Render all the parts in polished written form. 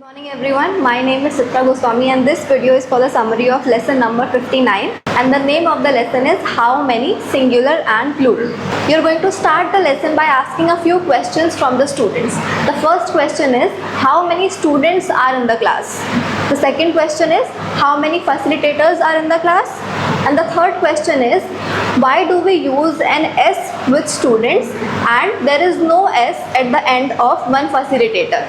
Morning everyone, my name is Chitra Goswami and this video is for the summary of lesson number 59, and the name of the lesson is how many, singular and plural. You are going to start the lesson by asking a few questions from the students. The first question is how many students are in the class. The second question is how many facilitators are in the class. And the third question is why do we use an S with students and there is no S at the end of one facilitator.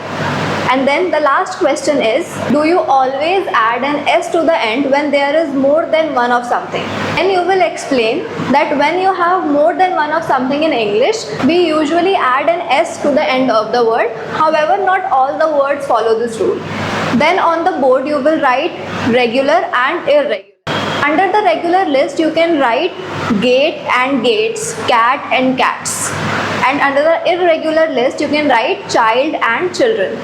And then the last question is, do you always add an S to the end when there is more than one of something? And you will explain that when you have more than one of something in English, we usually add an S to the end of the word. However, not all the words follow this rule. Then on the board, you will write regular and irregular. Under the regular list, you can write gate and gates, cat and cats. And under the irregular list, you can write child and children.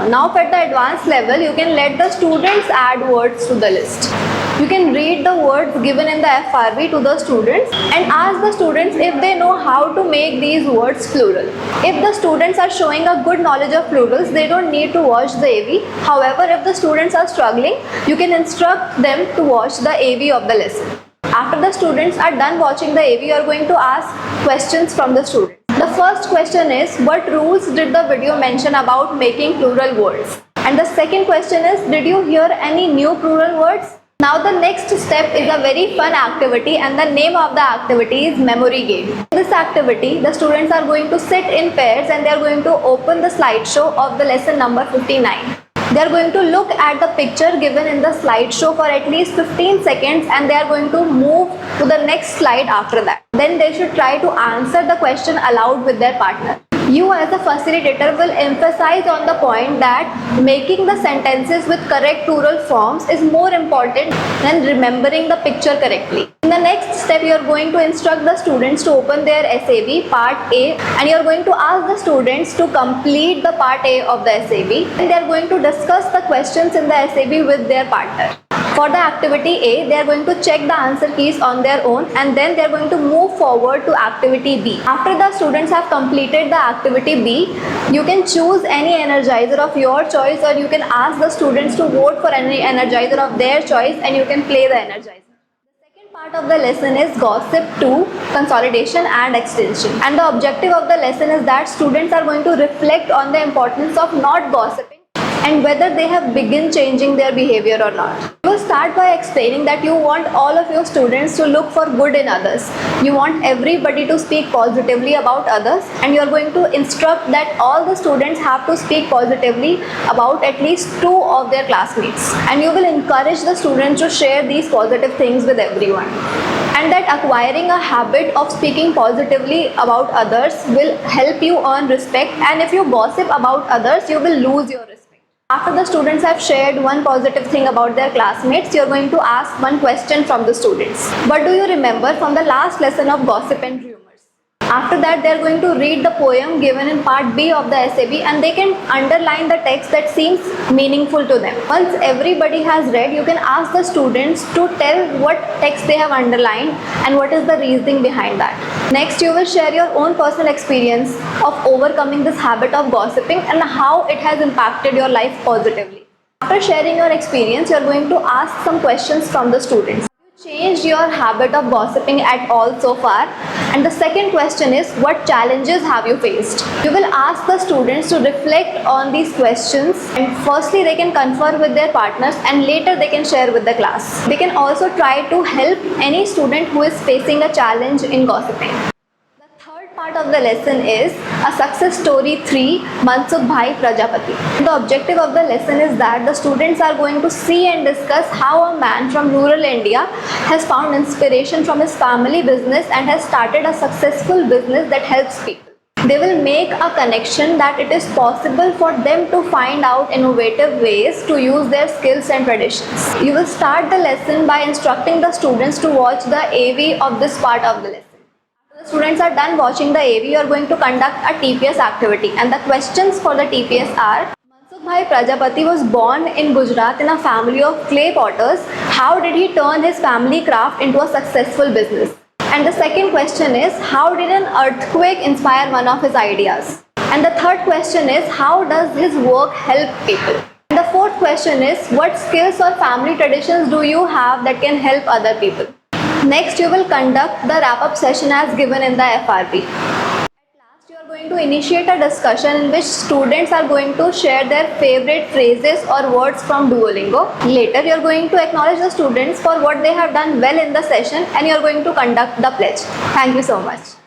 Now for the advanced level, you can let the students add words to the list. You can read the words given in the FRB to the students and ask the students if they know how to make these words plural. If the students are showing a good knowledge of plurals, they don't need to watch the AV. However, if the students are struggling, you can instruct them to watch the AV of the lesson. After the students are done watching the AV, you are going to ask questions from the students. The first question is, what rules did the video mention about making plural words? And the second question is, did you hear any new plural words? Now the next step is a very fun activity and the name of the activity is memory game. In this activity, the students are going to sit in pairs and they are going to open the slideshow of the lesson number 59. They are going to look at the picture given in the slideshow for at least 15 seconds and they are going to move to the next slide after that. Then they should try to answer the question aloud with their partner. You as a facilitator will emphasize on the point that making the sentences with correct plural forms is more important than remembering the picture correctly. In the next step, you are going to instruct the students to open their SAV part A and you are going to ask the students to complete the part A of the SAV and they are going to discuss the questions in the SAV with their partner. For the activity A, they are going to check the answer keys on their own and then they are going to move forward to activity B. After the students have completed the activity B, you can choose any energizer of your choice or you can ask the students to vote for any energizer of their choice and you can play the energizer. The second part of the lesson is Gossip 2, consolidation and extension. And the objective of the lesson is that students are going to reflect on the importance of not gossiping and whether they have begun changing their behavior or not. You will start by explaining that you want all of your students to look for good in others. You want everybody to speak positively about others and you are going to instruct that all the students have to speak positively about at least 2 of their classmates. And you will encourage the students to share these positive things with everyone. And that acquiring a habit of speaking positively about others will help you earn respect, and if you gossip about others, you will lose your respect. After the students have shared one positive thing about their classmates, you are going to ask one question from the students. What do you remember from the last lesson of gossip and rumors? After that, they are going to read the poem given in part B of the SAB and they can underline the text that seems meaningful to them. Once everybody has read, you can ask the students to tell what text they have underlined and what is the reasoning behind that. Next, you will share your own personal experience of overcoming this habit of gossiping and how it has impacted your life positively. After sharing your experience, you are going to ask some questions from the students. Changed your habit of gossiping at all so far? And the second question is, what challenges have you faced? You will ask the students to reflect on these questions and firstly they can confer with their partners and later they can share with the class. They can also try to help any student who is facing a challenge in gossiping. Part of the lesson is a success story 3, Mansukh Bhai Prajapati. The objective of the lesson is that the students are going to see and discuss how a man from rural India has found inspiration from his family business and has started a successful business that helps people. They will make a connection that it is possible for them to find out innovative ways to use their skills and traditions. You will start the lesson by instructing the students to watch the AV of this part of the lesson. The students are done watching the AV, you are going to conduct a TPS activity and the questions for the TPS are: Mansukh Bhai Prajapati was born in Gujarat in a family of clay potters. How did he turn his family craft into a successful business? And the second question is, how did an earthquake inspire one of his ideas? And the third question is, how does his work help people? And the fourth question is, what skills or family traditions do you have that can help other people? Next, you will conduct the wrap-up session as given in the FRP. You are going to initiate a discussion in which students are going to share their favorite phrases or words from Duolingo. Later, you are going to acknowledge the students for what they have done well in the session, and you are going to conduct the pledge. Thank you so much.